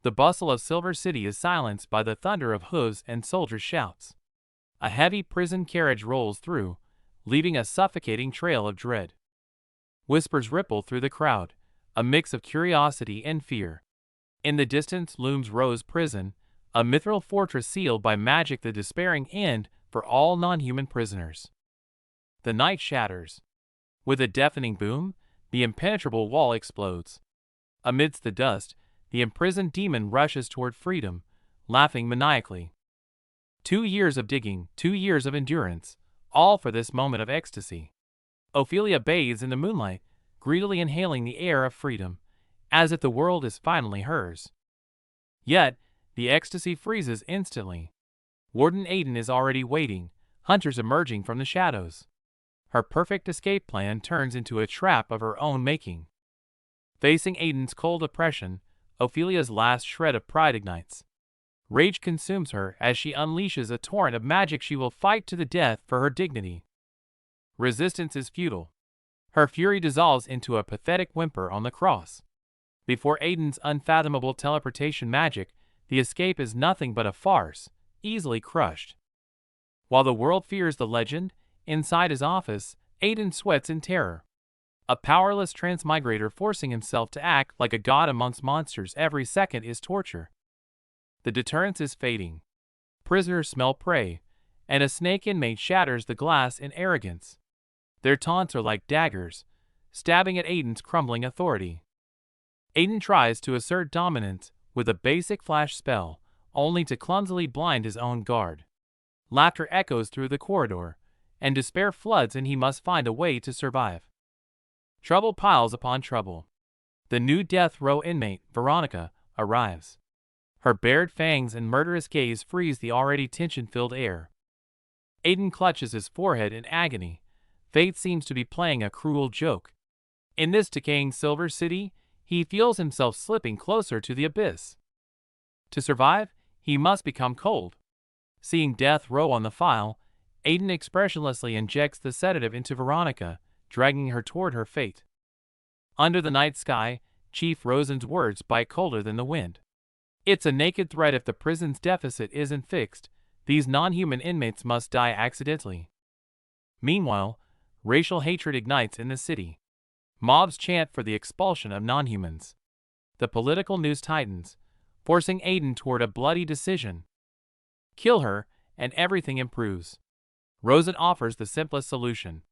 The bustle of Silver City is silenced by the thunder of hooves and soldiers' shouts. A heavy prison carriage rolls through, leaving a suffocating trail of dread. Whispers ripple through the crowd, a mix of curiosity and fear. In the distance looms Rose Prison, a mithril fortress sealed by magic, the despairing end for all non-human prisoners. The night shatters. With a deafening boom, the impenetrable wall explodes. Amidst the dust, the imprisoned demon rushes toward freedom, laughing maniacally. 2 years of digging, 2 years of endurance, all for this moment of ecstasy. Ophelia bathes in the moonlight, greedily inhaling the air of freedom, as if the world is finally hers. Yet, the ecstasy freezes instantly. Warden Aiden is already waiting, hunters emerging from the shadows. Her perfect escape plan turns into a trap of her own making. Facing Aiden's cold oppression, Ophelia's last shred of pride ignites. Rage consumes her as she unleashes a torrent of magic. She will fight to the death for her dignity. Resistance is futile. Her fury dissolves into a pathetic whimper on the cross. Before Aiden's unfathomable teleportation magic, the escape is nothing but a farce, easily crushed. While the world fears the legend, inside his office, Aiden sweats in terror. A powerless transmigrator forcing himself to act like a god amongst monsters every second is torture. The deterrence is fading. Prisoners smell prey, and a snake inmate shatters the glass in arrogance. Their taunts are like daggers, stabbing at Aiden's crumbling authority. Aiden tries to assert dominance with a basic flash spell, only to clumsily blind his own guard. Laughter echoes through the corridor, and despair floods, and he must find a way to survive. Trouble piles upon trouble. The new death row inmate, Veronica, arrives. Her bared fangs and murderous gaze freeze the already tension-filled air. Aiden clutches his forehead in agony. Fate seems to be playing a cruel joke. In this decaying Silver City, he feels himself slipping closer to the abyss. To survive, he must become cold. Seeing death row on the file, Aiden expressionlessly injects the sedative into Veronica, dragging her toward her fate. Under the night sky, Chief Rosen's words bite colder than the wind. It's a naked threat. If the prison's deficit isn't fixed, these non-human inmates must die accidentally. Meanwhile, racial hatred ignites in the city. Mobs chant for the expulsion of non-humans. The political news tightens, forcing Aiden toward a bloody decision. Kill her, and everything improves. Rosen offers the simplest solution.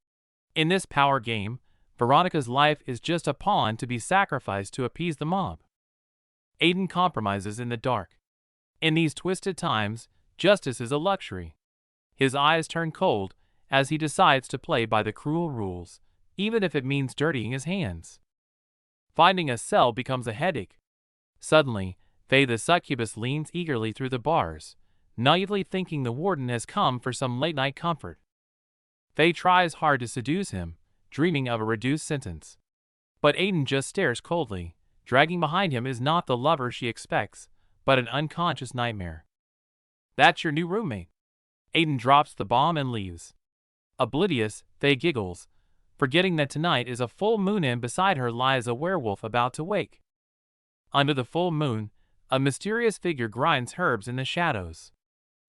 In this power game, Veronica's life is just a pawn to be sacrificed to appease the mob. Aiden compromises in the dark. In these twisted times, justice is a luxury. His eyes turn cold as he decides to play by the cruel rules, even if it means dirtying his hands. Finding a cell becomes a headache. Suddenly, Faye the succubus leans eagerly through the bars, naively thinking the warden has come for some late-night comfort. Faye tries hard to seduce him, dreaming of a reduced sentence. But Aiden just stares coldly. Dragging behind him is not the lover she expects, but an unconscious nightmare. That's your new roommate. Aiden drops the bomb and leaves. Oblivious, Faye giggles, forgetting that tonight is a full moon and beside her lies a werewolf about to wake. Under the full moon, a mysterious figure grinds herbs in the shadows.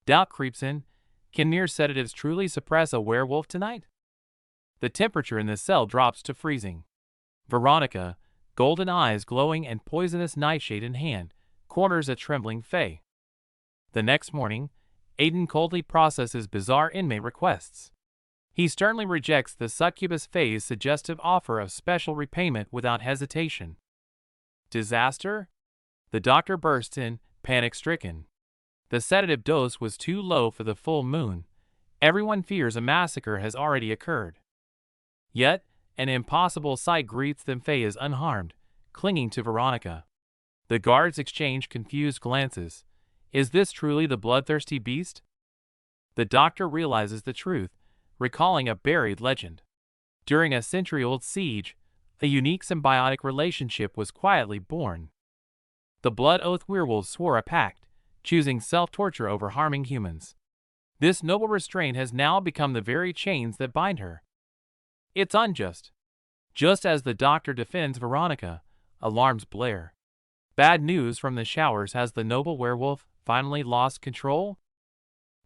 Doubt creeps in. Can mere sedatives truly suppress a werewolf tonight? The temperature in the cell drops to freezing. Veronica, golden eyes glowing and poisonous nightshade in hand, corners a trembling Faye. The next morning, Aiden coldly processes bizarre inmate requests. He sternly rejects the succubus Faye's suggestive offer of special repayment without hesitation. Disaster? The doctor bursts in, panic-stricken. The sedative dose was too low for the full moon. Everyone fears a massacre has already occurred. Yet, an impossible sight greets them. Faye is unharmed, clinging to Veronica. The guards exchange confused glances. Is this truly the bloodthirsty beast? The doctor realizes the truth, recalling a buried legend. During a century-old siege, a unique symbiotic relationship was quietly born. The Blood Oath werewolves swore a pact, choosing self-torture over harming humans. This noble restraint has now become the very chains that bind her. It's unjust. Just as the doctor defends Veronica, alarms blare. Bad news from the showers. Has the noble werewolf finally lost control?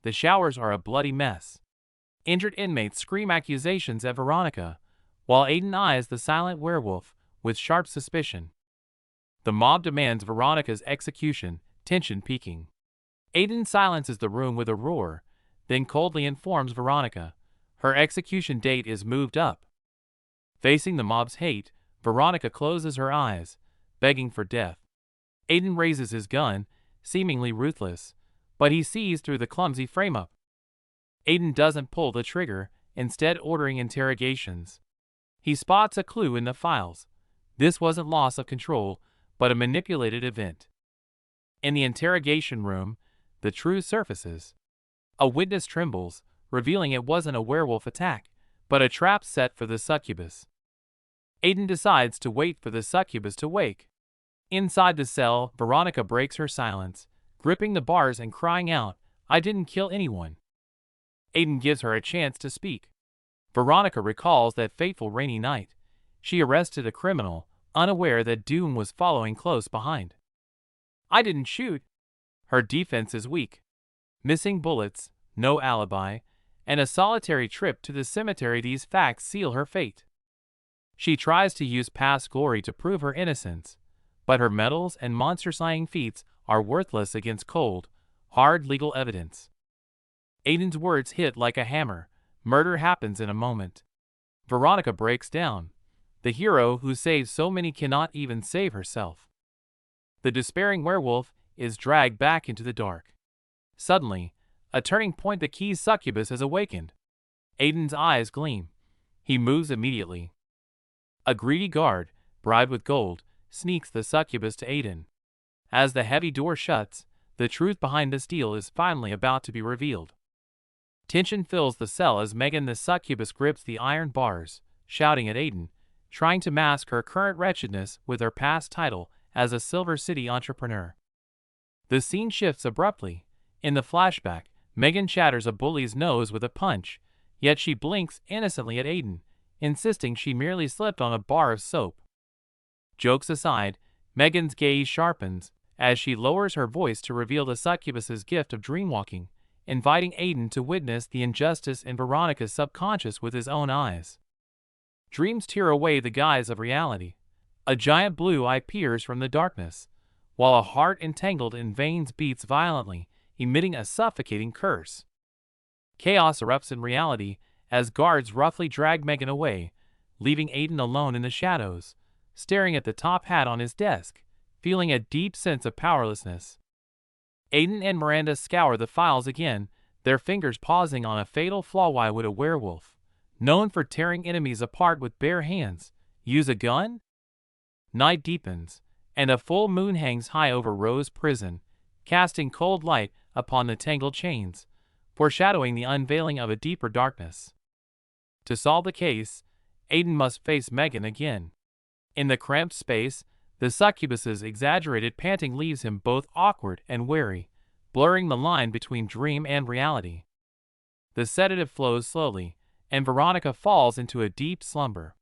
The showers are a bloody mess. Injured inmates scream accusations at Veronica, while Aiden eyes the silent werewolf with sharp suspicion. The mob demands Veronica's execution, tension peaking. Aiden silences the room with a roar, then coldly informs Veronica her execution date is moved up. Facing the mob's hate, Veronica closes her eyes, begging for death. Aiden raises his gun, seemingly ruthless, but he sees through the clumsy frame-up. Aiden doesn't pull the trigger, instead ordering interrogations. He spots a clue in the files. This wasn't loss of control, but a manipulated event. In the interrogation room, the truth surfaces. A witness trembles, revealing it wasn't a werewolf attack, but a trap set for the succubus. Aiden decides to wait for the succubus to wake. Inside the cell, Veronica breaks her silence, gripping the bars and crying out, "I didn't kill anyone." Aiden gives her a chance to speak. Veronica recalls that fateful rainy night. She arrested a criminal, unaware that doom was following close behind. "I didn't shoot." Her defense is weak. Missing bullets, no alibi, and a solitary trip to the cemetery. These facts seal her fate. She tries to use past glory to prove her innocence, but her medals and monster-slaying feats are worthless against cold, hard legal evidence. Aiden's words hit like a hammer. Murder happens in a moment. Veronica breaks down. The hero who saves so many cannot even save herself. The despairing werewolf is dragged back into the dark. Suddenly, a turning point. The key succubus has awakened. Aiden's eyes gleam. He moves immediately. A greedy guard, bribed with gold, sneaks the succubus to Aiden. As the heavy door shuts, the truth behind this deal is finally about to be revealed. Tension fills the cell as Megan the succubus grips the iron bars, shouting at Aiden, trying to mask her current wretchedness with her past title as a Silver City entrepreneur. The scene shifts abruptly. In the flashback, Megan shatters a bully's nose with a punch, yet she blinks innocently at Aiden, insisting she merely slipped on a bar of soap. Jokes aside, Megan's gaze sharpens as she lowers her voice to reveal the succubus's gift of dreamwalking, inviting Aiden to witness the injustice in Veronica's subconscious with his own eyes. Dreams tear away the guise of reality. A giant blue eye peers from the darkness, while a heart entangled in veins beats violently, emitting a suffocating curse. Chaos erupts in reality as guards roughly drag Megan away, leaving Aiden alone in the shadows, staring at the top hat on his desk, feeling a deep sense of powerlessness. Aiden and Miranda scour the files again, their fingers pausing on a fatal flaw. Why would a werewolf, known for tearing enemies apart with bare hands, use a gun? Night deepens, and a full moon hangs high over Rose Prison, casting cold light upon the tangled chains, foreshadowing the unveiling of a deeper darkness. To solve the case, Aiden must face Megan again. In the cramped space, the succubus's exaggerated panting leaves him both awkward and wary, blurring the line between dream and reality. The sedative flows slowly, and Veronica falls into a deep slumber.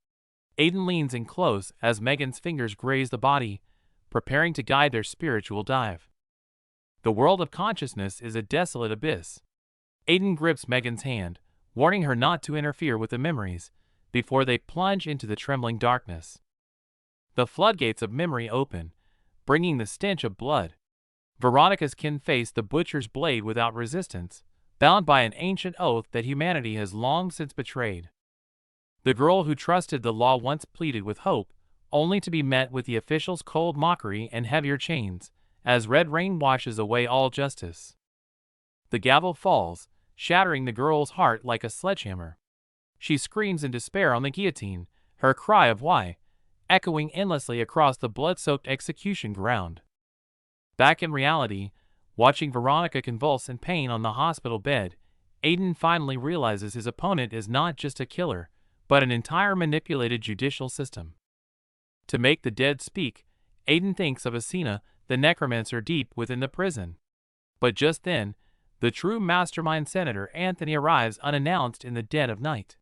Aiden leans in close as Megan's fingers graze the body, preparing to guide their spiritual dive. The world of consciousness is a desolate abyss. Aiden grips Megan's hand, warning her not to interfere with the memories, before they plunge into the trembling darkness. The floodgates of memory open, bringing the stench of blood. Veronica's kin face the butcher's blade without resistance, bound by an ancient oath that humanity has long since betrayed. The girl who trusted the law once pleaded with hope, only to be met with the official's cold mockery and heavier chains, as red rain washes away all justice. The gavel falls, shattering the girl's heart like a sledgehammer. She screams in despair on the guillotine, her cry of "Why?" echoing endlessly across the blood-soaked execution ground. Back in reality, watching Veronica convulse in pain on the hospital bed, Aiden finally realizes his opponent is not just a killer, but an entire manipulated judicial system. To make the dead speak, Aiden thinks of Asura, the necromancer deep within the prison. But just then, the true mastermind Senator Anthony arrives unannounced in the dead of night.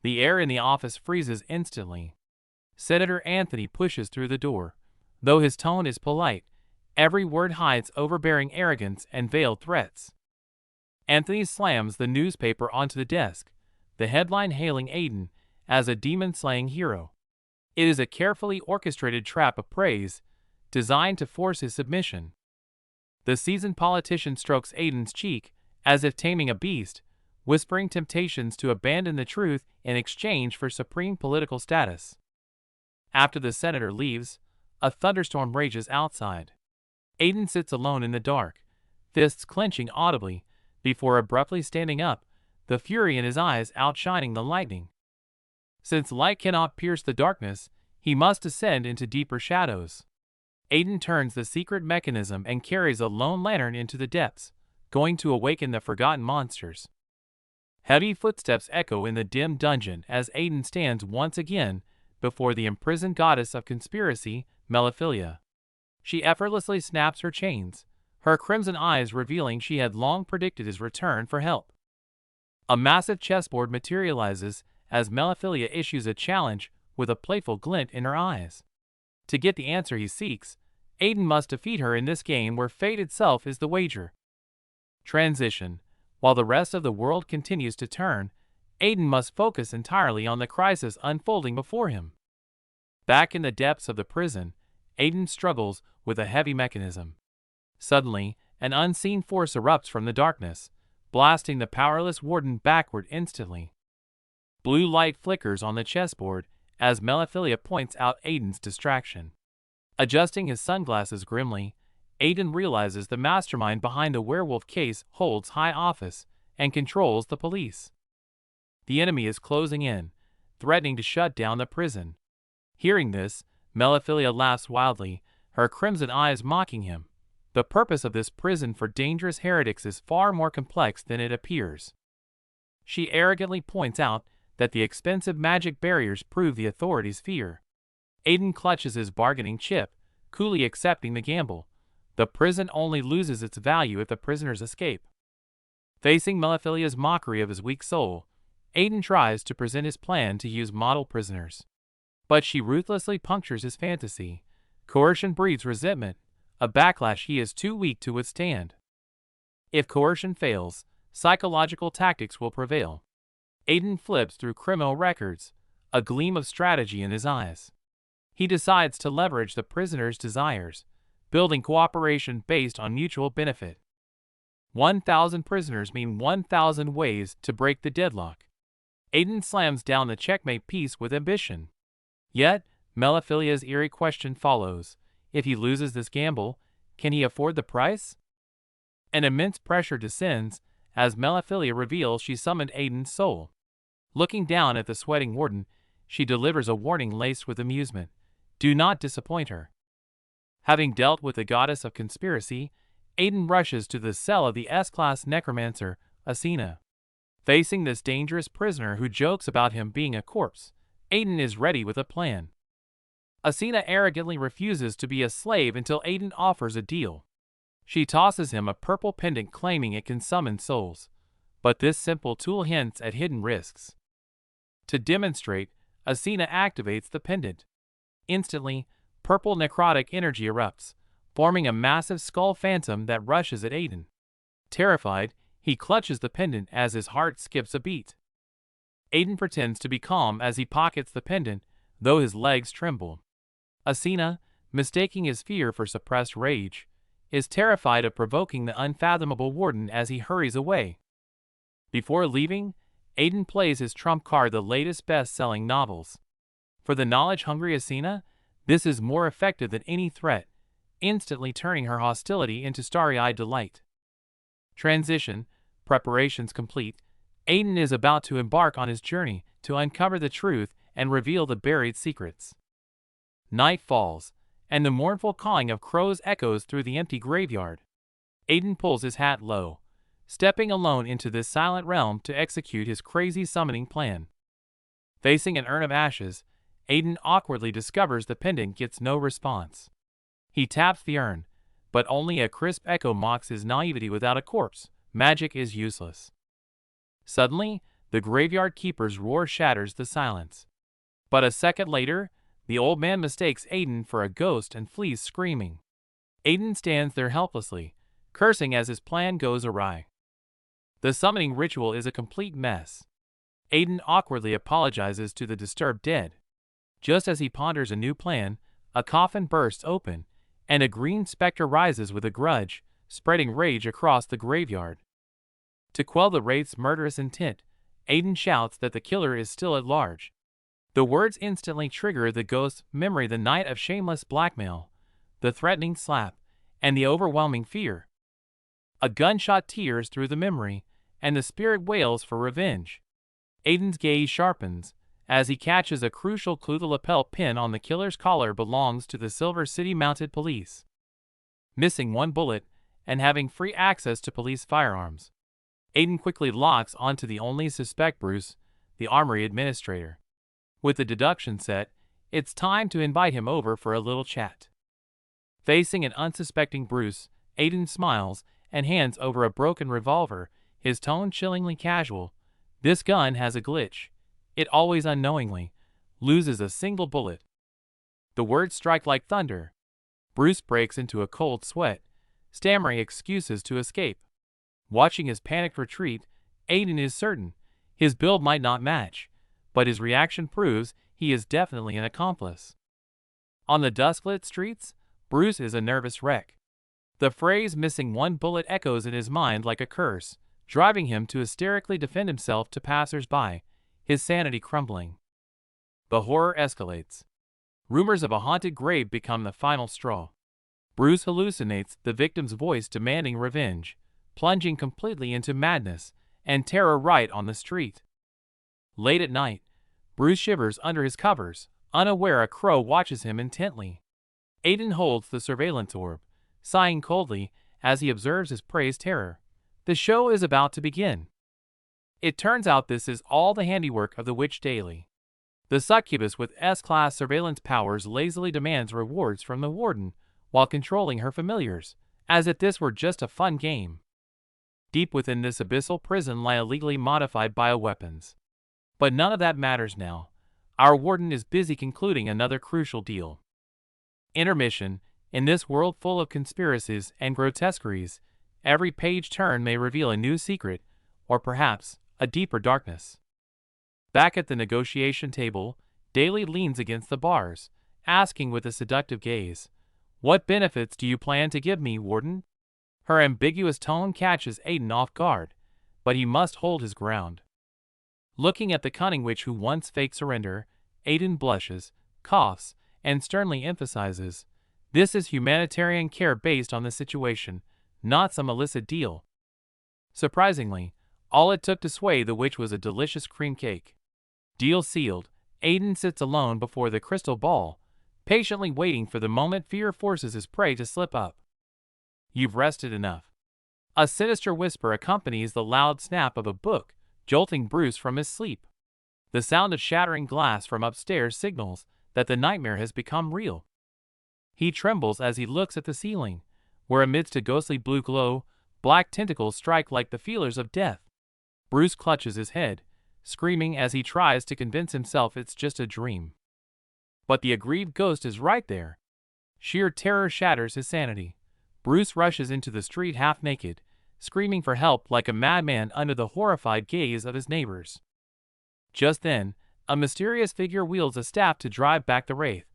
The air in the office freezes instantly. Senator Anthony pushes through the door, Though his tone is polite, every word hides overbearing arrogance and veiled threats. Anthony slams the newspaper onto the desk, the headline hailing Aiden as a demon-slaying hero. It is a carefully orchestrated trap of praise, designed to force his submission. The seasoned politician strokes Aiden's cheek, as if taming a beast, whispering temptations to abandon the truth in exchange for supreme political status. After the senator leaves, a thunderstorm rages outside. Aiden sits alone in the dark, fists clenching audibly, before abruptly standing up, the fury in his eyes outshining the lightning. Since light cannot pierce the darkness, he must descend into deeper shadows. Aiden turns the secret mechanism and carries a lone lantern into the depths, going to awaken the forgotten monsters. Heavy footsteps echo in the dim dungeon as Aiden stands once again before the imprisoned goddess of conspiracy, Meliphilia. She effortlessly snaps her chains, her crimson eyes revealing she had long predicted his return for help. A massive chessboard materializes as Meliphilia issues a challenge with a playful glint in her eyes. To get the answer he seeks, Aiden must defeat her in this game where fate itself is the wager. Transition. While the rest of the world continues to turn, Aiden must focus entirely on the crisis unfolding before him. Back in the depths of the prison, Aiden struggles with a heavy mechanism. Suddenly, an unseen force erupts from the darkness, blasting the powerless Warden backward instantly. Blue light flickers on the chessboard as Meliphilia points out Aiden's distraction. Adjusting his sunglasses grimly, Aiden realizes the mastermind behind the werewolf case holds high office and controls the police. The enemy is closing in, threatening to shut down the prison. Hearing this, Meliphilia laughs wildly, her crimson eyes mocking him. The purpose of this prison for dangerous heretics is far more complex than it appears. She arrogantly points out that the expensive magic barriers prove the authorities' fear. Aiden clutches his bargaining chip, coolly accepting the gamble. The prison only loses its value if the prisoners escape. Facing Meliphilia's mockery of his weak soul, Aiden tries to present his plan to use model prisoners. But she ruthlessly punctures his fantasy. Coercion breeds resentment, a backlash he is too weak to withstand. If coercion fails, psychological tactics will prevail. Aiden flips through criminal records, a gleam of strategy in his eyes. He decides to leverage the prisoner's desires, building cooperation based on mutual benefit. 1,000 prisoners mean 1,000 ways to break the deadlock. Aiden slams down the checkmate piece with ambition. Yet, Meliphilia's eerie question follows. If he loses this gamble, can he afford the price? An immense pressure descends as Meliphilia reveals she summoned Aiden's soul. Looking down at the sweating Warden, she delivers a warning laced with amusement. Do not disappoint her. Having dealt with the goddess of conspiracy, Aiden rushes to the cell of the S-class necromancer, Asura. Facing this dangerous prisoner who jokes about him being a corpse, Aiden is ready with a plan. Asura arrogantly refuses to be a slave until Aiden offers a deal. She tosses him a purple pendant claiming it can summon souls, but this simple tool hints at hidden risks. To demonstrate, Asura activates the pendant. Instantly, purple necrotic energy erupts, forming a massive skull phantom that rushes at Aiden. Terrified, he clutches the pendant as his heart skips a beat. Aiden pretends to be calm as he pockets the pendant, though his legs tremble. Asura, mistaking his fear for suppressed rage, is terrified of provoking the unfathomable Warden as he hurries away. Before leaving, Aiden plays his trump card, the latest best-selling novels. For the knowledge-hungry Asura, this is more effective than any threat, instantly turning her hostility into starry-eyed delight. Transition, preparations complete, Aiden is about to embark on his journey to uncover the truth and reveal the buried secrets. Night falls, and the mournful cawing of crows echoes through the empty graveyard. Aiden pulls his hat low, stepping alone into this silent realm to execute his crazy summoning plan. Facing an urn of ashes, Aiden awkwardly discovers the pendant gets no response. He taps the urn, but only a crisp echo mocks his naivety. Without a corpse, magic is useless. Suddenly, the graveyard keeper's roar shatters the silence. But a second later, The old man mistakes Aiden for a ghost and flees screaming. Aiden stands there helplessly, cursing as his plan goes awry. The summoning ritual is a complete mess. Aiden awkwardly apologizes to the disturbed dead. Just as he ponders a new plan, a coffin bursts open, and a green specter rises with a grudge, spreading rage across the graveyard. To quell the wraith's murderous intent, Aiden shouts that the killer is still at large. The words instantly trigger the ghost's memory, the night of shameless blackmail, the threatening slap, and the overwhelming fear. A gunshot tears through the memory, and the spirit wails for revenge. Aiden's gaze sharpens as he catches a crucial clue: the lapel pin on the killer's collar belongs to the Silver City Mounted Police. Missing one bullet and having free access to police firearms, Aiden quickly locks onto the only suspect, Bruce, the armory administrator. With the deduction set, it's time to invite him over for a little chat. Facing an unsuspecting Bruce, Aiden smiles and hands over a broken revolver, his tone chillingly casual. This gun has a glitch. It always unknowingly loses a single bullet. The words strike like thunder. Bruce breaks into a cold sweat, stammering excuses to escape. Watching his panicked retreat, Aiden is certain his build might not match, but his reaction proves he is definitely an accomplice. On the dusk-lit streets, Bruce is a nervous wreck. The phrase "missing one bullet" echoes in his mind like a curse, driving him to hysterically defend himself to passers-by, his sanity crumbling. The horror escalates. Rumors of a haunted grave become the final straw. Bruce hallucinates the victim's voice demanding revenge, plunging completely into madness and terror right on the street. Late at night, Bruce shivers under his covers, unaware a crow watches him intently. Aiden holds the surveillance orb, sighing coldly as he observes his prey's terror. The show is about to begin. It turns out this is all the handiwork of the witch daily. The succubus with S-class surveillance powers lazily demands rewards from the warden while controlling her familiars, as if this were just a fun game. Deep within this abyssal prison lie illegally modified bioweapons. But none of that matters now. Our warden is busy concluding another crucial deal. Intermission. In this world full of conspiracies and grotesqueries, every page turn may reveal a new secret, or perhaps a deeper darkness. Back at the negotiation table, Daly leans against the bars, asking with a seductive gaze, "What benefits do you plan to give me, Warden?" Her ambiguous tone catches Aiden off guard, but he must hold his ground. Looking at the cunning witch who once faked surrender, Aiden blushes, coughs, and sternly emphasizes, "This is humanitarian care based on the situation, not some illicit deal." Surprisingly, all it took to sway the witch was a delicious cream cake. Deal sealed, Aiden sits alone before the crystal ball, patiently waiting for the moment fear forces his prey to slip up. "You've rested enough." A sinister whisper accompanies the loud snap of a book, jolting Bruce from his sleep. The sound of shattering glass from upstairs signals that the nightmare has become real. He trembles as he looks at the ceiling, where amidst a ghostly blue glow, black tentacles strike like the feelers of death. Bruce clutches his head, screaming as he tries to convince himself it's just a dream. But the aggrieved ghost is right there. Sheer terror shatters his sanity. Bruce rushes into the street half naked, screaming for help like a madman under the horrified gaze of his neighbors. Just then, a mysterious figure wields a staff to drive back the wraith,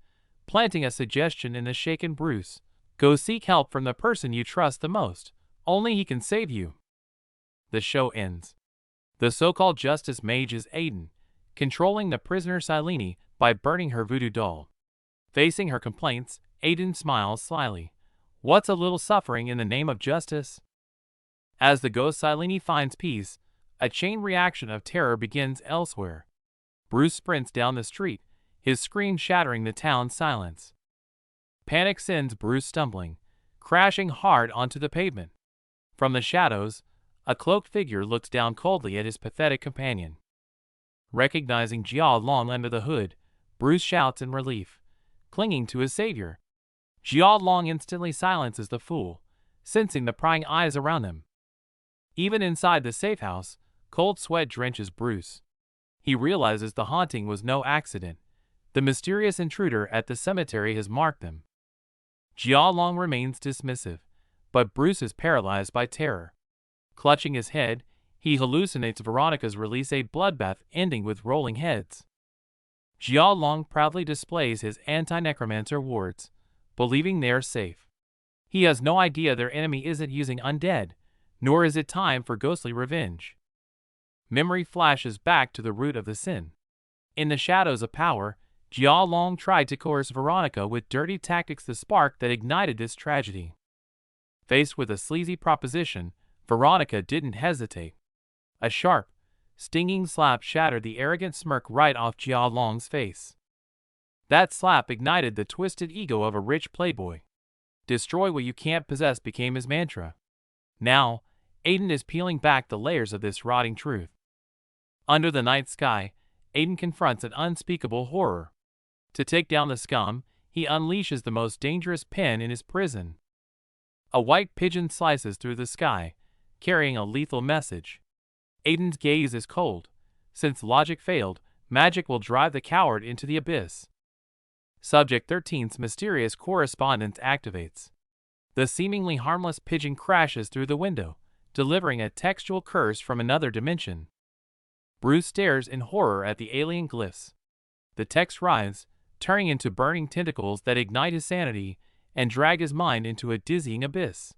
planting a suggestion in the shaken Bruce. "Go seek help from the person you trust the most. Only he can save you." The show ends. The so-called justice mage is Aiden, controlling the prisoner Silene by burning her voodoo doll. Facing her complaints, Aiden smiles slyly. What's a little suffering in the name of justice? As the ghost Silene finds peace, a chain reaction of terror begins elsewhere. Bruce sprints down the street, his scream shattering the town's silence. Panic sends Bruce stumbling, crashing hard onto the pavement. From the shadows, a cloaked figure looks down coldly at his pathetic companion. Recognizing Jia Long under the hood, Bruce shouts in relief, clinging to his savior. Jia Long instantly silences the fool, sensing the prying eyes around him. Even inside the safe house, cold sweat drenches Bruce. He realizes the haunting was no accident. The mysterious intruder at the cemetery has marked them. Jia Long remains dismissive, but Bruce is paralyzed by terror. Clutching his head, he hallucinates Veronica's release, a bloodbath ending with rolling heads. Jia Long proudly displays his anti-necromancer wards, believing they are safe. He has no idea their enemy isn't using undead, nor is it time for ghostly revenge. Memory flashes back to the root of the sin. In the shadows of power, Jia Long tried to coerce Veronica with dirty tactics, the spark that ignited this tragedy. Faced with a sleazy proposition, Veronica didn't hesitate. A sharp, stinging slap shattered the arrogant smirk right off Jia Long's face. That slap ignited the twisted ego of a rich playboy. Destroy what you can't possess became his mantra. Now, Aiden is peeling back the layers of this rotting truth. Under the night sky, Aiden confronts an unspeakable horror. To take down the scum, he unleashes the most dangerous pen in his prison. A white pigeon slices through the sky, carrying a lethal message. Aiden's gaze is cold. Since logic failed, magic will drive the coward into the abyss. Subject 13's mysterious correspondence activates. The seemingly harmless pigeon crashes through the window, delivering a textual curse from another dimension. Bruce stares in horror at the alien glyphs. The text writhes, turning into burning tentacles that ignite his sanity and drag his mind into a dizzying abyss.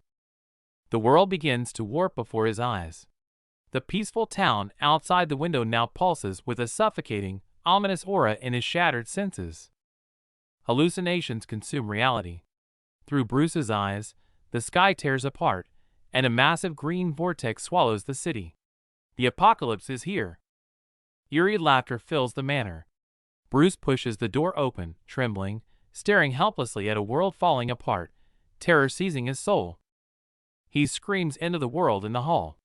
The world begins to warp before his eyes. The peaceful town outside the window now pulses with a suffocating, ominous aura in his shattered senses. Hallucinations consume reality. Through Bruce's eyes, the sky tears apart, and a massive green vortex swallows the city. The apocalypse is here. Eerie laughter fills the manor. Bruce pushes the door open, trembling, staring helplessly at a world falling apart, terror seizing his soul. He screams into the world in the hall.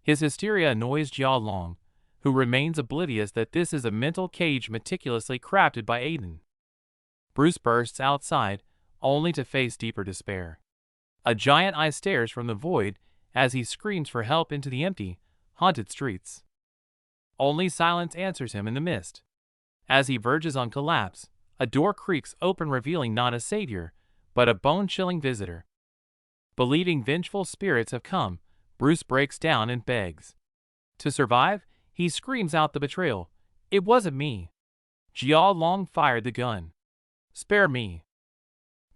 His hysteria annoys Jia Long, who remains oblivious that this is a mental cage meticulously crafted by Aiden. Bruce bursts outside, only to face deeper despair. A giant eye stares from the void as he screams for help into the empty, haunted streets. Only silence answers him in the mist. As he verges on collapse, a door creaks open, revealing not a savior, but a bone-chilling visitor. Believing vengeful spirits have come, Bruce breaks down and begs. To survive, he screams out the betrayal. It wasn't me. Jia Long fired the gun. Spare me.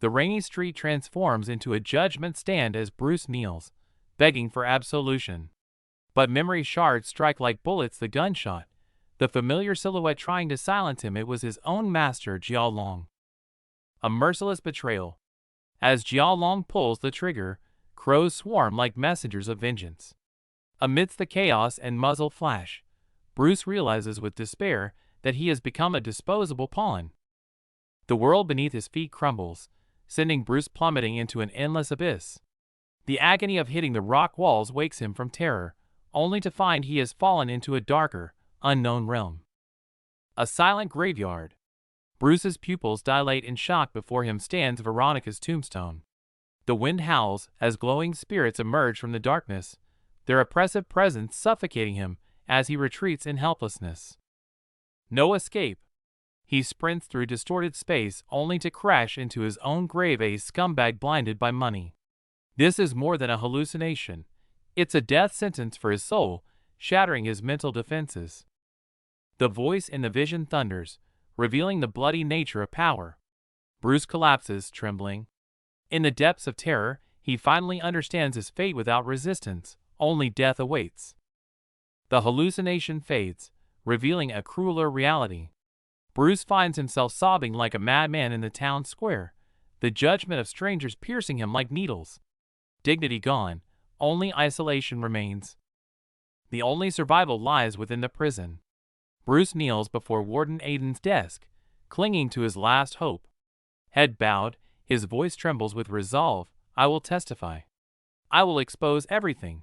The rainy street transforms into a judgment stand as Bruce kneels, begging for absolution. But memory shards strike like bullets the gunshot, the familiar silhouette trying to silence him. It was his own master, Jia Long. A merciless betrayal. As Jia Long pulls the trigger, crows swarm like messengers of vengeance. Amidst the chaos and muzzle flash, Bruce realizes with despair that he has become a disposable pawn. The world beneath his feet crumbles, sending Bruce plummeting into an endless abyss. The agony of hitting the rock walls wakes him from terror, only to find he has fallen into a darker, unknown realm. A silent graveyard. Bruce's pupils dilate in shock. Before him stands Veronica's tombstone. The wind howls as glowing spirits emerge from the darkness, their oppressive presence suffocating him as he retreats in helplessness. No escape. He sprints through distorted space only to crash into his own grave, a scumbag blinded by money. This is more than a hallucination. It's a death sentence for his soul, shattering his mental defenses. The voice in the vision thunders, revealing the bloody nature of power. Bruce collapses, trembling. In the depths of terror, he finally understands his fate. Without resistance, only death awaits. The hallucination fades, revealing a crueler reality. Bruce finds himself sobbing like a madman in the town square, the judgment of strangers piercing him like needles. Dignity gone, only isolation remains. The only survival lies within the prison. Bruce kneels before Warden Aiden's desk, clinging to his last hope. Head bowed, his voice trembles with resolve. I will testify. I will expose everything.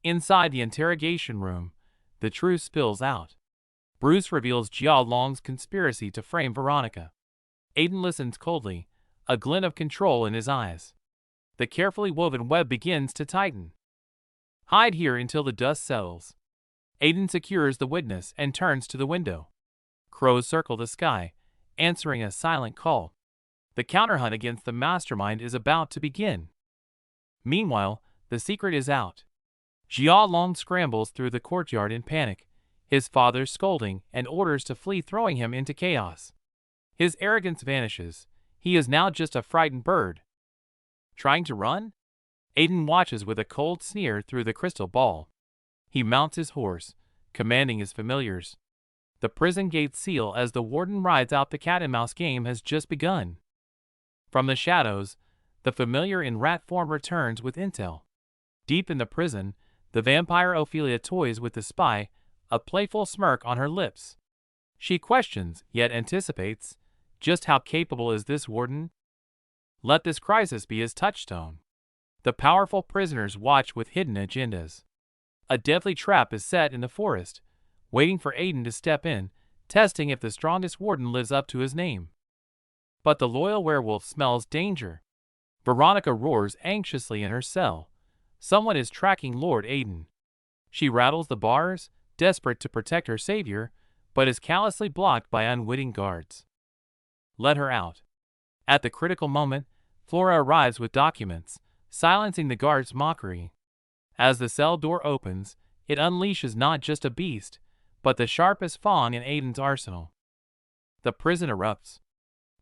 Inside the interrogation room, the truth spills out. Bruce reveals Jia Long's conspiracy to frame Veronica. Aiden listens coldly, a glint of control in his eyes. The carefully woven web begins to tighten. Hide here until the dust settles. Aiden secures the witness and turns to the window. Crows circle the sky, answering a silent call. The counterhunt against the mastermind is about to begin. Meanwhile, the secret is out. Jialong scrambles through the courtyard in panic, his father scolding and orders to flee, throwing him into chaos. His arrogance vanishes. He is now just a frightened bird. Trying to run? Aiden watches with a cold sneer through the crystal ball. He mounts his horse, commanding his familiars. The prison gates seal as the warden rides out. The cat-and-mouse game has just begun. From the shadows, the familiar in rat form returns with intel. Deep in the prison, the vampire Ophelia toys with the spy, a playful smirk on her lips. She questions, yet anticipates, just how capable is this warden? Let this crisis be his touchstone. The powerful prisoners watch with hidden agendas. A deadly trap is set in the forest, waiting for Aiden to step in, testing if the strongest warden lives up to his name. But the loyal werewolf smells danger. Veronica roars anxiously in her cell. Someone is tracking Lord Aiden. She rattles the bars, desperate to protect her savior, but is callously blocked by unwitting guards. Let her out. At the critical moment, Flora arrives with documents, silencing the guard's mockery. As the cell door opens, it unleashes not just a beast, but the sharpest fawn in Aiden's arsenal. The prison erupts.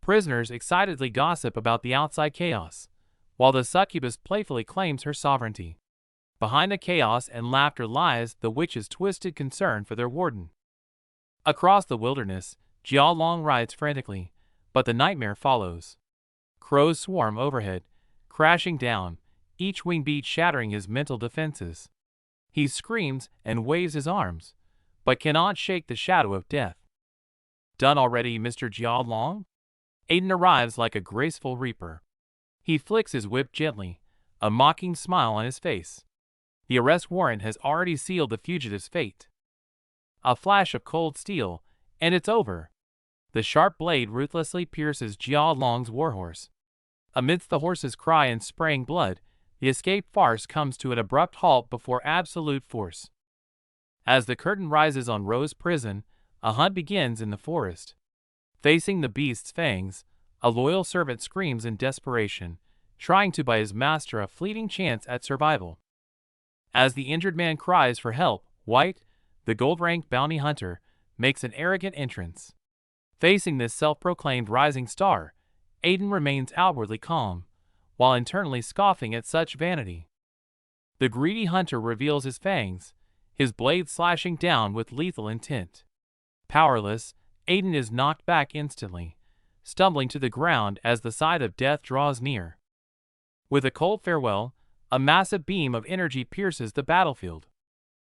Prisoners excitedly gossip about the outside chaos, while the succubus playfully claims her sovereignty. Behind the chaos and laughter lies the witch's twisted concern for their warden. Across the wilderness, Jialong rides frantically, but the nightmare follows. Crows swarm overhead, crashing down, each wing beat shattering his mental defenses. He screams and waves his arms, but cannot shake the shadow of death. Done already, Mr. Jialong? Aiden arrives like a graceful reaper. He flicks his whip gently, a mocking smile on his face. The arrest warrant has already sealed the fugitive's fate. A flash of cold steel, and it's over. The sharp blade ruthlessly pierces Jialong's warhorse. Amidst the horse's cry and spraying blood, the escaped farce comes to an abrupt halt before absolute force. As the curtain rises on Rose Prison, a hunt begins in the forest. Facing the beast's fangs, a loyal servant screams in desperation, trying to buy his master a fleeting chance at survival. As the injured man cries for help, White, the gold-ranked bounty hunter, makes an arrogant entrance. Facing this self-proclaimed rising star, Aiden remains outwardly calm, while internally scoffing at such vanity. The greedy hunter reveals his fangs, his blade slashing down with lethal intent. Powerless, Aiden is knocked back instantly, stumbling to the ground as the side of death draws near. With a cold farewell, a massive beam of energy pierces the battlefield.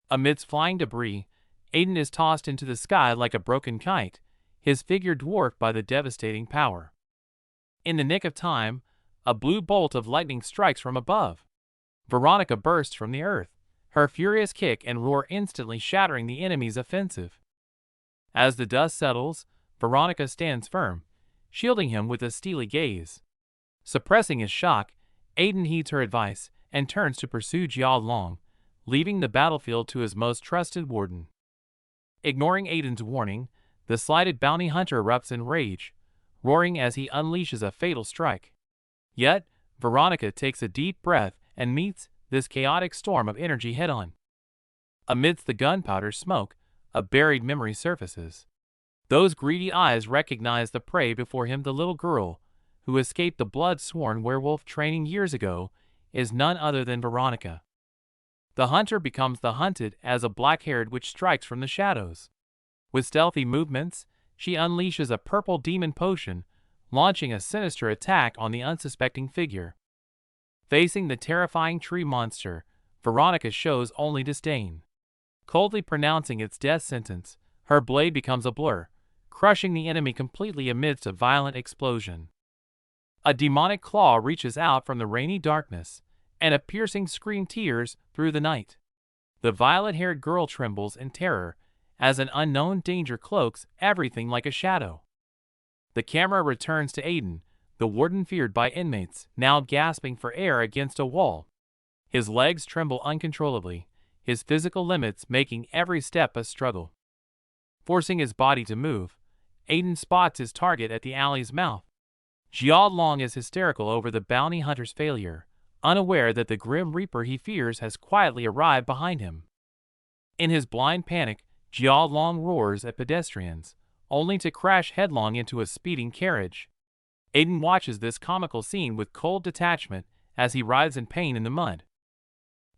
Amidst flying debris, Aiden is tossed into the sky like a broken kite, his figure dwarfed by the devastating power. In the nick of time, a blue bolt of lightning strikes from above. Veronica bursts from the earth, her furious kick and roar instantly shattering the enemy's offensive. As the dust settles, Veronica stands firm, shielding him with a steely gaze. Suppressing his shock, Aiden heeds her advice and turns to pursue Jialong, leaving the battlefield to his most trusted warden. Ignoring Aiden's warning, the slighted bounty hunter erupts in rage, roaring as he unleashes a fatal strike. Yet, Veronica takes a deep breath and meets this chaotic storm of energy head-on. Amidst the gunpowder smoke, a buried memory surfaces. Those greedy eyes recognize the prey before him. The little girl, who escaped the blood-sworn werewolf training years ago, is none other than Veronica. The hunter becomes the hunted as a black-haired witch strikes from the shadows. With stealthy movements, she unleashes a purple demon potion, launching a sinister attack on the unsuspecting figure. Facing the terrifying tree monster, Veronica shows only disdain. Coldly pronouncing its death sentence, her blade becomes a blur, crushing the enemy completely amidst a violent explosion. A demonic claw reaches out from the rainy darkness, and a piercing scream tears through the night. The violet-haired girl trembles in terror as an unknown danger cloaks everything like a shadow. The camera returns to Aiden, the warden feared by inmates, now gasping for air against a wall. His legs tremble uncontrollably, his physical limits making every step a struggle. Forcing his body to move, Aiden spots his target at the alley's mouth. Jia Long is hysterical over the bounty hunter's failure, unaware that the grim reaper he fears has quietly arrived behind him. In his blind panic, Jia Long roars at pedestrians, only to crash headlong into a speeding carriage. Aiden watches this comical scene with cold detachment as he writhes in pain in the mud.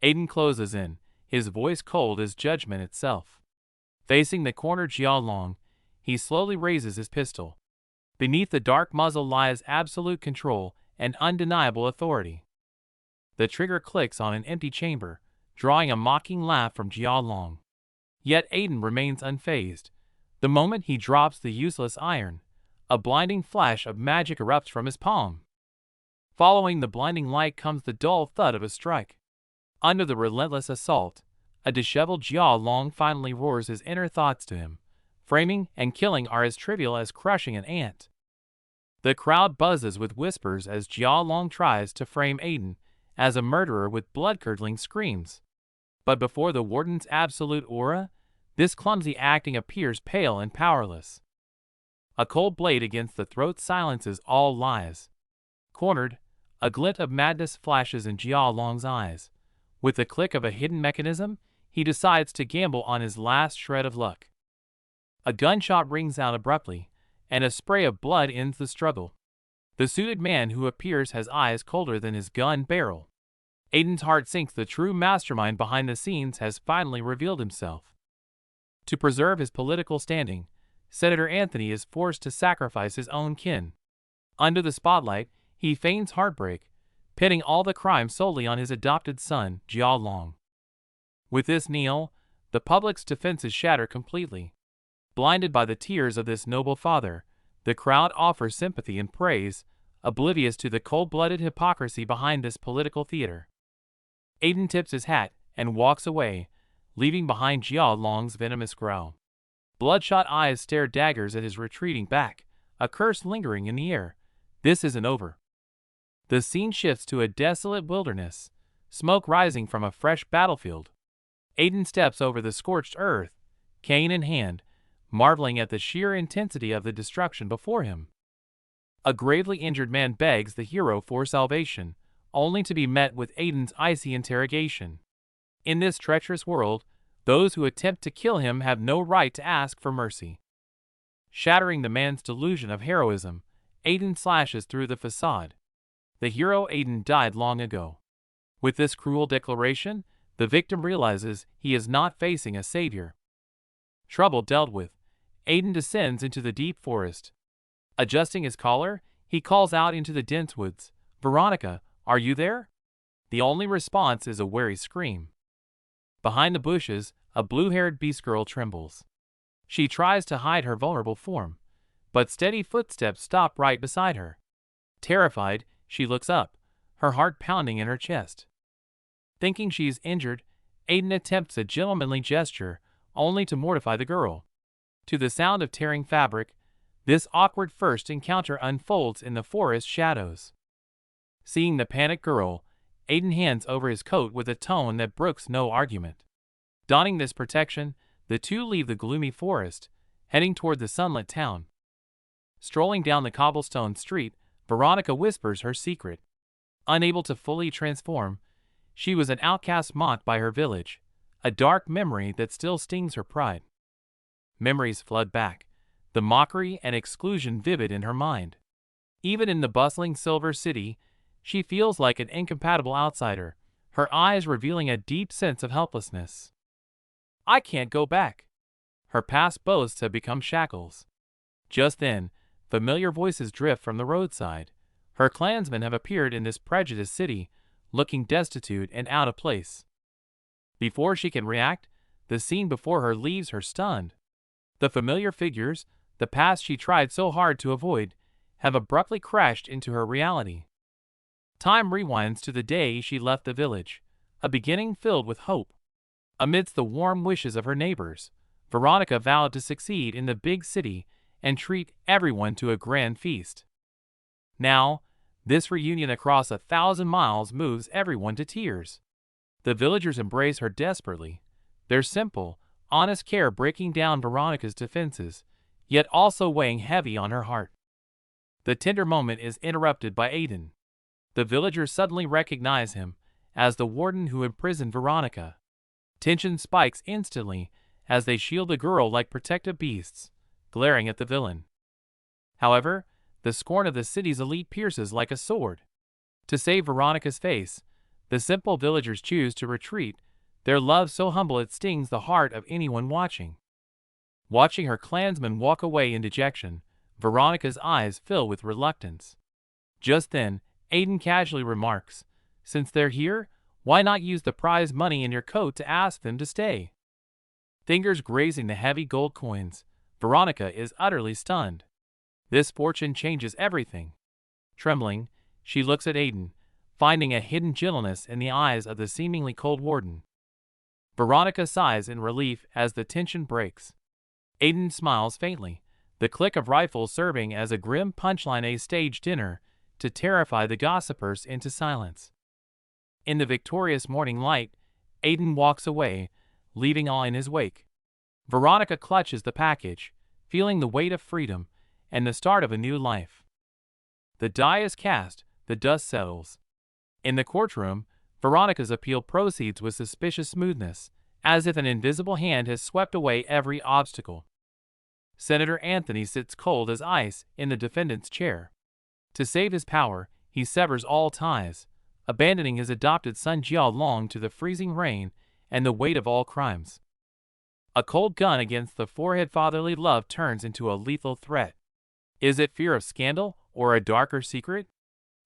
Aiden closes in, his voice cold as judgment itself. Facing the cornered Jia Long, he slowly raises his pistol. Beneath the dark muzzle lies absolute control and undeniable authority. The trigger clicks on an empty chamber, drawing a mocking laugh from Jia Long. Yet Aiden remains unfazed. The moment he drops the useless iron, a blinding flash of magic erupts from his palm. Following the blinding light comes the dull thud of a strike. Under the relentless assault, a disheveled Jia Long finally roars his inner thoughts to him. Framing and killing are as trivial as crushing an ant. The crowd buzzes with whispers as Jia Long tries to frame Aiden as a murderer with blood-curdling screams. But before the Warden's absolute aura, this clumsy acting appears pale and powerless. A cold blade against the throat silences all lies. Cornered, a glint of madness flashes in Jia Long's eyes. With the click of a hidden mechanism, he decides to gamble on his last shred of luck. A gunshot rings out abruptly, and a spray of blood ends the struggle. The suited man who appears has eyes colder than his gun barrel. Aiden's heart sinks. The true mastermind behind the scenes has finally revealed himself. To preserve his political standing, Senator Anthony is forced to sacrifice his own kin. Under the spotlight, he feigns heartbreak, pitting all the crime solely on his adopted son, Jia Long. With this kneel, the public's defenses shatter completely. Blinded by the tears of this noble father, the crowd offers sympathy and praise, oblivious to the cold-blooded hypocrisy behind this political theater. Aiden tips his hat and walks away, leaving behind Jia Long's venomous growl. Bloodshot eyes stare daggers at his retreating back, a curse lingering in the air. This isn't over. The scene shifts to a desolate wilderness, smoke rising from a fresh battlefield. Aiden steps over the scorched earth, cane in hand, marveling at the sheer intensity of the destruction before him. A gravely injured man begs the hero for salvation, only to be met with Aiden's icy interrogation. In this treacherous world, those who attempt to kill him have no right to ask for mercy. Shattering the man's delusion of heroism, Aiden slashes through the facade. The hero Aiden died long ago. With this cruel declaration, the victim realizes he is not facing a savior. Trouble dealt with, Aiden descends into the deep forest. Adjusting his collar, he calls out into the dense woods, "Veronica, are you there?" The only response is a wary scream. Behind the bushes, a blue-haired beast girl trembles. She tries to hide her vulnerable form, but steady footsteps stop right beside her. Terrified, she looks up, her heart pounding in her chest. Thinking she's injured, Aiden attempts a gentlemanly gesture, only to mortify the girl. To the sound of tearing fabric, this awkward first encounter unfolds in the forest shadows. Seeing the panicked girl, Aiden hands over his coat with a tone that brooks no argument. Donning this protection, the two leave the gloomy forest, heading toward the sunlit town. Strolling down the cobblestone street, Veronica whispers her secret. Unable to fully transform, she was an outcast mocked by her village, a dark memory that still stings her pride. Memories flood back, the mockery and exclusion vivid in her mind. Even in the bustling Silver City, she feels like an incompatible outsider, her eyes revealing a deep sense of helplessness. I can't go back. Her past boasts have become shackles. Just then, familiar voices drift from the roadside. Her clansmen have appeared in this prejudiced city, looking destitute and out of place. Before she can react, the scene before her leaves her stunned. The familiar figures, the past she tried so hard to avoid, have abruptly crashed into her reality. Time rewinds to the day she left the village, a beginning filled with hope. Amidst the warm wishes of her neighbors, Veronica vowed to succeed in the big city and treat everyone to a grand feast. Now, this reunion across 1,000 miles moves everyone to tears. The villagers embrace her desperately, their simple, honest care breaking down Veronica's defenses, yet also weighing heavy on her heart. The tender moment is interrupted by Aiden. The villagers suddenly recognize him as the warden who imprisoned Veronica. Tension spikes instantly as they shield the girl like protective beasts, glaring at the villain. However, the scorn of the city's elite pierces like a sword. To save Veronica's face, the simple villagers choose to retreat, their love so humble it stings the heart of anyone watching. Watching her clansmen walk away in dejection, Veronica's eyes fill with reluctance. Just then, Aiden casually remarks, "Since they're here, why not use the prize money in your coat to ask them to stay?" Fingers grazing the heavy gold coins, Veronica is utterly stunned. This fortune changes everything. Trembling, she looks at Aiden, finding a hidden gentleness in the eyes of the seemingly cold warden. Veronica sighs in relief as the tension breaks. Aiden smiles faintly, the click of rifles serving as a grim punchline a stage dinner to terrify the gossipers into silence. In the victorious morning light, Aiden walks away, leaving all in his wake. Veronica clutches the package, feeling the weight of freedom and the start of a new life. The die is cast, the dust settles. In the courtroom, Veronica's appeal proceeds with suspicious smoothness, as if an invisible hand has swept away every obstacle. Senator Anthony sits cold as ice in the defendant's chair. To save his power, he severs all ties, abandoning his adopted son Jiao Long to the freezing rain and the weight of all crimes. A cold gun against the forehead fatherly love turns into a lethal threat. Is it fear of scandal or a darker secret?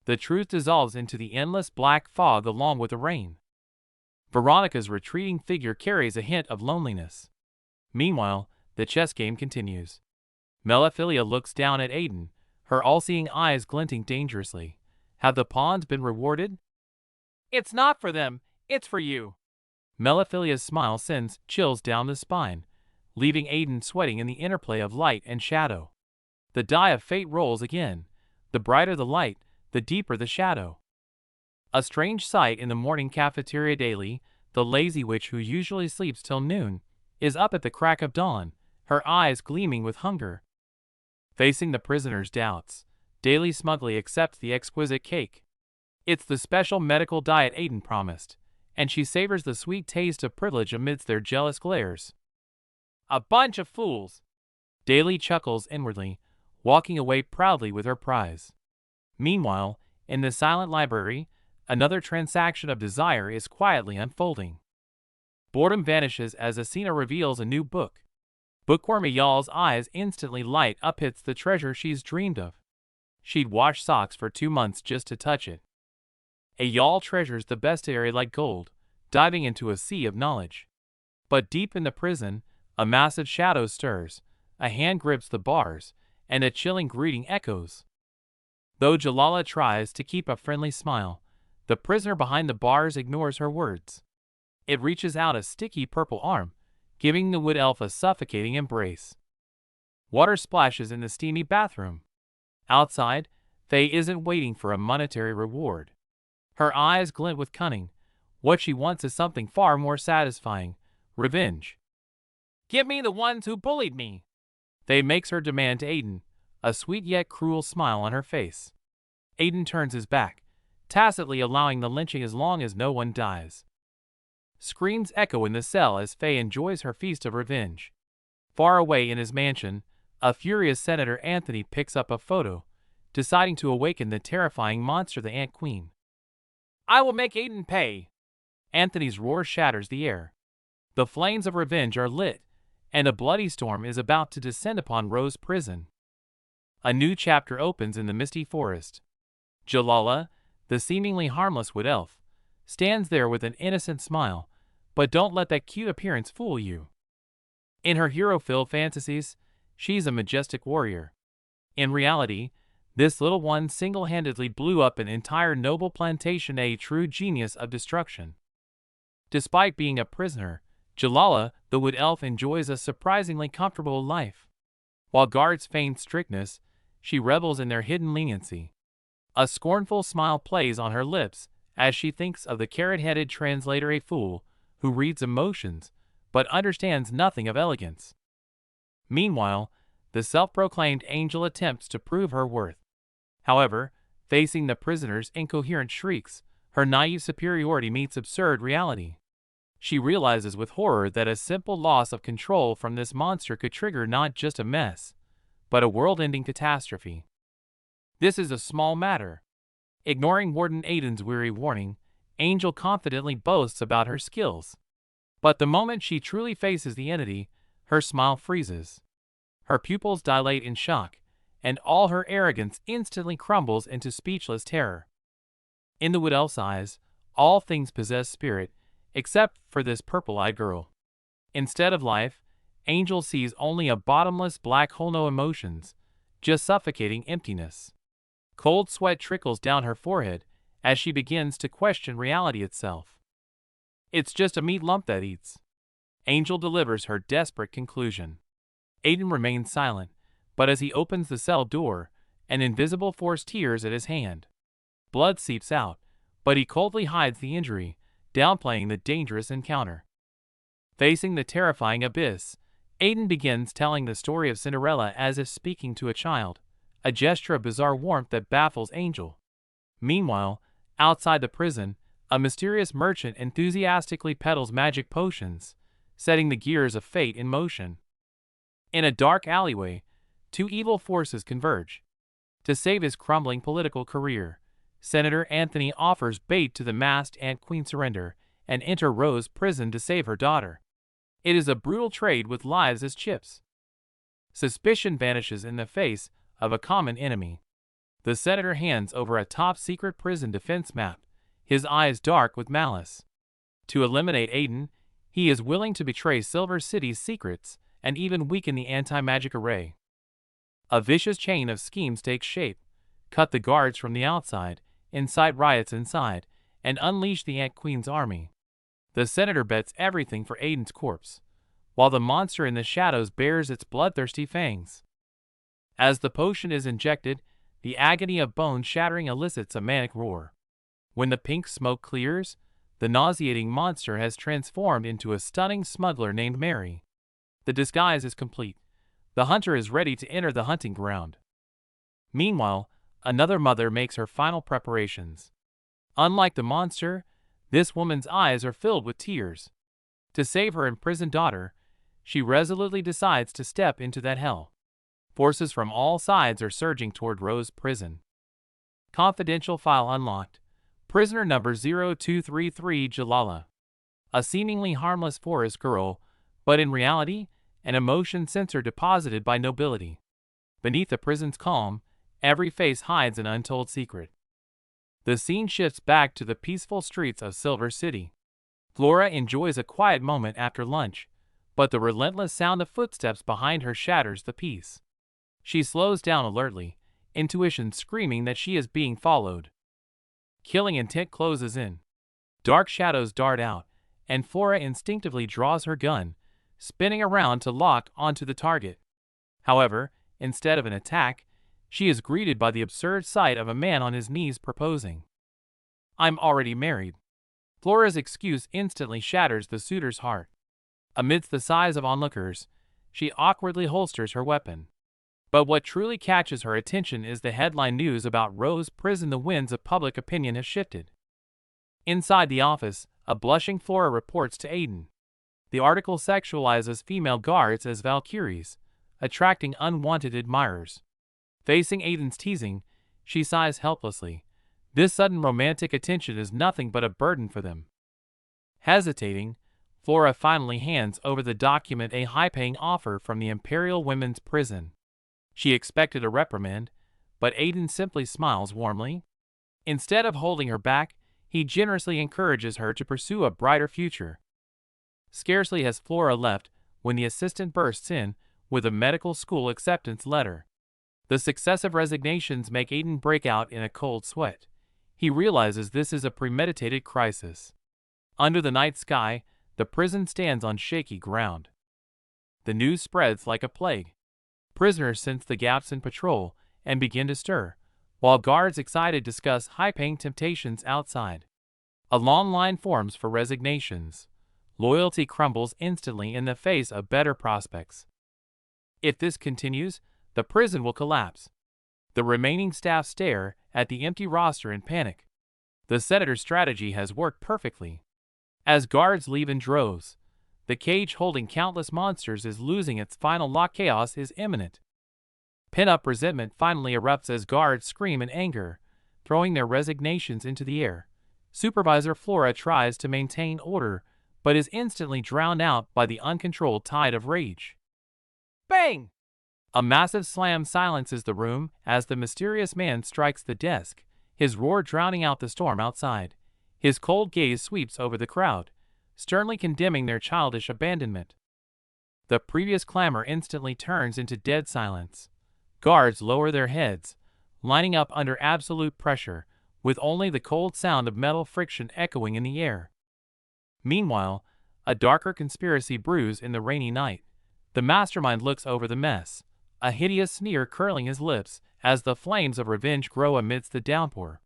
The truth dissolves into the endless black fog along with the rain. Veronica's retreating figure carries a hint of loneliness. Meanwhile, the chess game continues. Melophilia looks down at Aiden, her all-seeing eyes glinting dangerously. Have the pawns been rewarded? It's not for them, it's for you. Melophilia's smile sends chills down the spine, leaving Aiden sweating in the interplay of light and shadow. The die of fate rolls again. The brighter the light, the deeper the shadow. A strange sight in the morning cafeteria daily, the lazy witch who usually sleeps till noon, is up at the crack of dawn, her eyes gleaming with hunger. Facing the prisoner's doubts, Daly smugly accepts the exquisite cake. It's the special medical diet Aiden promised, and she savors the sweet taste of privilege amidst their jealous glares. A bunch of fools! Daly chuckles inwardly, walking away proudly with her prize. Meanwhile, in the silent library, another transaction of desire is quietly unfolding. Boredom vanishes as Asina reveals a new book. Bookworm Ayal's eyes instantly light up. It's the treasure she's dreamed of. She'd wash socks for 2 months just to touch it. Ayal treasures the bestiary like gold, diving into a sea of knowledge. But deep in the prison, a massive shadow stirs, a hand grips the bars, and a chilling greeting echoes. Though Jalala tries to keep a friendly smile, the prisoner behind the bars ignores her words. It reaches out a sticky purple arm, giving the wood elf a suffocating embrace. Water splashes in the steamy bathroom. Outside, Faye isn't waiting for a monetary reward. Her eyes glint with cunning. What she wants is something far more satisfying: revenge. Give me the ones who bullied me! Faye makes her demand to Aiden, a sweet yet cruel smile on her face. Aiden turns his back, tacitly allowing the lynching as long as no one dies. Screams echo in the cell as Faye enjoys her feast of revenge. Far away in his mansion, a furious Senator Anthony picks up a photo, deciding to awaken the terrifying monster, the Ant Queen. I will make Aiden pay! Anthony's roar shatters the air. The flames of revenge are lit, and a bloody storm is about to descend upon Rose Prison. A new chapter opens in the misty forest. Jalala, the seemingly harmless wood elf, stands there with an innocent smile, but don't let that cute appearance fool you. In her hero-filled fantasies, she's a majestic warrior. In reality, this little one single-handedly blew up an entire noble plantation, a true genius of destruction. Despite being a prisoner, Jalala, the wood elf, enjoys a surprisingly comfortable life. While guards feign strictness, she revels in their hidden leniency. A scornful smile plays on her lips as she thinks of the carrot-headed translator, a fool who reads emotions but understands nothing of elegance. Meanwhile, the self-proclaimed angel attempts to prove her worth. However, facing the prisoner's incoherent shrieks, her naive superiority meets absurd reality. She realizes with horror that a simple loss of control from this monster could trigger not just a mess, but a world-ending catastrophe. This is a small matter. Ignoring Warden Aiden's weary warning, Angel confidently boasts about her skills. But the moment she truly faces the entity, her smile freezes. Her pupils dilate in shock, and all her arrogance instantly crumbles into speechless terror. In the Wood Elf's eyes, all things possess spirit, except for this purple-eyed girl. Instead of life, Angel sees only a bottomless black hole, no emotions, just suffocating emptiness. Cold sweat trickles down her forehead as she begins to question reality itself. It's just a meat lump that eats. Angel delivers her desperate conclusion. Aiden remains silent, but as he opens the cell door, an invisible force tears at his hand. Blood seeps out, but he coldly hides the injury, downplaying the dangerous encounter. Facing the terrifying abyss, Aiden begins telling the story of Cinderella as if speaking to a child, a gesture of bizarre warmth that baffles Angel. Meanwhile, outside the prison, a mysterious merchant enthusiastically peddles magic potions, setting the gears of fate in motion. In a dark alleyway, two evil forces converge. To save his crumbling political career, Senator Anthony offers bait to the masked Ant Queen surrender and enter Rose's prison to save her daughter. It is a brutal trade with lives as chips. Suspicion vanishes in the face of a common enemy. The senator hands over a top-secret prison defense map, his eyes dark with malice. To eliminate Aiden, he is willing to betray Silver City's secrets and even weaken the anti-magic array. A vicious chain of schemes takes shape: cut the guards from the outside, incite riots inside, and unleash the Ant Queen's army. The senator bets everything for Aiden's corpse, while the monster in the shadows bares its bloodthirsty fangs. As the potion is injected, the agony of bone shattering elicits a manic roar. When the pink smoke clears, the nauseating monster has transformed into a stunning smuggler named Mary. The disguise is complete. The hunter is ready to enter the hunting ground. Meanwhile, another mother makes her final preparations. Unlike the monster, this woman's eyes are filled with tears. To save her imprisoned daughter, she resolutely decides to step into that hell. Forces from all sides are surging toward Rose's prison. Confidential file unlocked. Prisoner number 0233 Jalala. A seemingly harmless forest girl, but in reality, an emotion sensor deposited by nobility. Beneath the prison's calm, every face hides an untold secret. The scene shifts back to the peaceful streets of Silver City. Flora enjoys a quiet moment after lunch, but the relentless sound of footsteps behind her shatters the peace. She slows down alertly, intuition screaming that she is being followed. Killing intent closes in. Dark shadows dart out, and Flora instinctively draws her gun, spinning around to lock onto the target. However, instead of an attack, she is greeted by the absurd sight of a man on his knees proposing. "I'm already married." Flora's excuse instantly shatters the suitor's heart. Amidst the sighs of onlookers, she awkwardly holsters her weapon. But what truly catches her attention is the headline news about Rose's prison. The winds of public opinion have shifted. Inside the office, a blushing Flora reports to Aiden. The article sexualizes female guards as Valkyries, attracting unwanted admirers. Facing Aiden's teasing, she sighs helplessly. This sudden romantic attention is nothing but a burden for them. Hesitating, Flora finally hands over the document, a high-paying offer from the Imperial Women's Prison. She expected a reprimand, but Aiden simply smiles warmly. Instead of holding her back, he generously encourages her to pursue a brighter future. Scarcely has Flora left when the assistant bursts in with a medical school acceptance letter. The successive resignations make Aiden break out in a cold sweat. He realizes this is a premeditated crisis. Under the night sky, the prison stands on shaky ground. The news spreads like a plague. Prisoners sense the gaps in patrol and begin to stir, while guards excited discuss high-paying temptations outside. A long line forms for resignations. Loyalty crumbles instantly in the face of better prospects. If this continues, the prison will collapse. The remaining staff stare at the empty roster in panic. The senator's strategy has worked perfectly. As guards leave in droves, the cage holding countless monsters is losing its final lock. Chaos is imminent. Pin-up resentment finally erupts as guards scream in anger, throwing their resignations into the air. Supervisor Flora tries to maintain order, but is instantly drowned out by the uncontrolled tide of rage. Bang! A massive slam silences the room as the mysterious man strikes the desk, his roar drowning out the storm outside. His cold gaze sweeps over the crowd, sternly condemning their childish abandonment. The previous clamor instantly turns into dead silence. Guards lower their heads, lining up under absolute pressure, with only the cold sound of metal friction echoing in the air. Meanwhile, a darker conspiracy brews in the rainy night. The mastermind looks over the mess, a hideous sneer curling his lips as the flames of revenge grow amidst the downpour.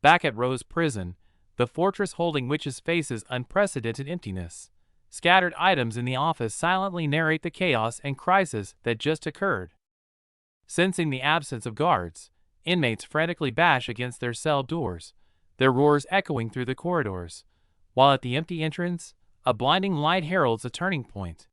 Back at Rose Prison, the fortress holding witches faces unprecedented emptiness. Scattered items in the office silently narrate the chaos and crisis that just occurred. Sensing the absence of guards, inmates frantically bash against their cell doors, their roars echoing through the corridors, while at the empty entrance, a blinding light heralds a turning point.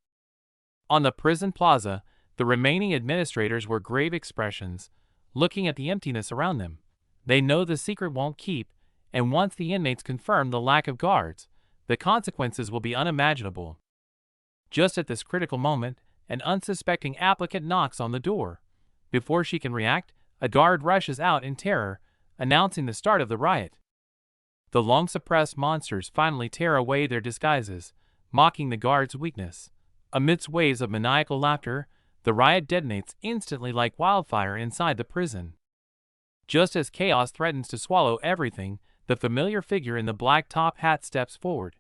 On the prison plaza, the remaining administrators wear grave expressions, looking at the emptiness around them. They know the secret won't keep, and once the inmates confirm the lack of guards, the consequences will be unimaginable. Just at this critical moment, an unsuspecting applicant knocks on the door. Before she can react, a guard rushes out in terror, announcing the start of the riot. The long-suppressed monsters finally tear away their disguises, mocking the guards' weakness. Amidst waves of maniacal laughter, the riot detonates instantly like wildfire inside the prison. Just as chaos threatens to swallow everything, the familiar figure in the black top hat steps forward.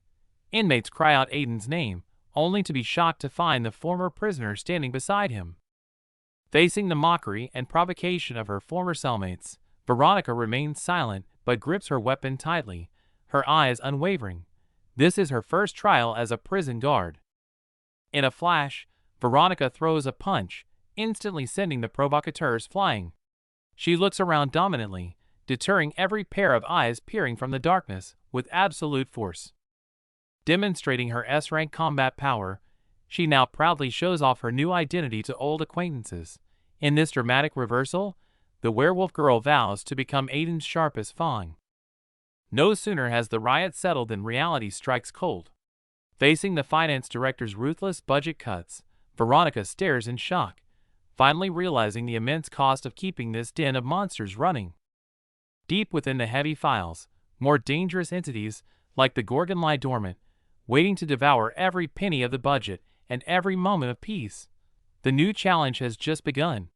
Inmates cry out Aiden's name, only to be shocked to find the former prisoner standing beside him. Facing the mockery and provocation of her former cellmates, Veronica remains silent but grips her weapon tightly, her eyes unwavering. This is her first trial as a prison guard. In a flash, Veronica throws a punch, instantly sending the provocateurs flying. She looks around dominantly, deterring every pair of eyes peering from the darkness with absolute force. Demonstrating her S-rank combat power, she now proudly shows off her new identity to old acquaintances. In this dramatic reversal, the werewolf girl vows to become Aiden's sharpest fang. No sooner has the riot settled than reality strikes cold. Facing the finance director's ruthless budget cuts, Veronica stares in shock, finally realizing the immense cost of keeping this den of monsters running. Deep within the heavy files, more dangerous entities, like the Gorgon, lie dormant, waiting to devour every penny of the budget and every moment of peace. The new challenge has just begun.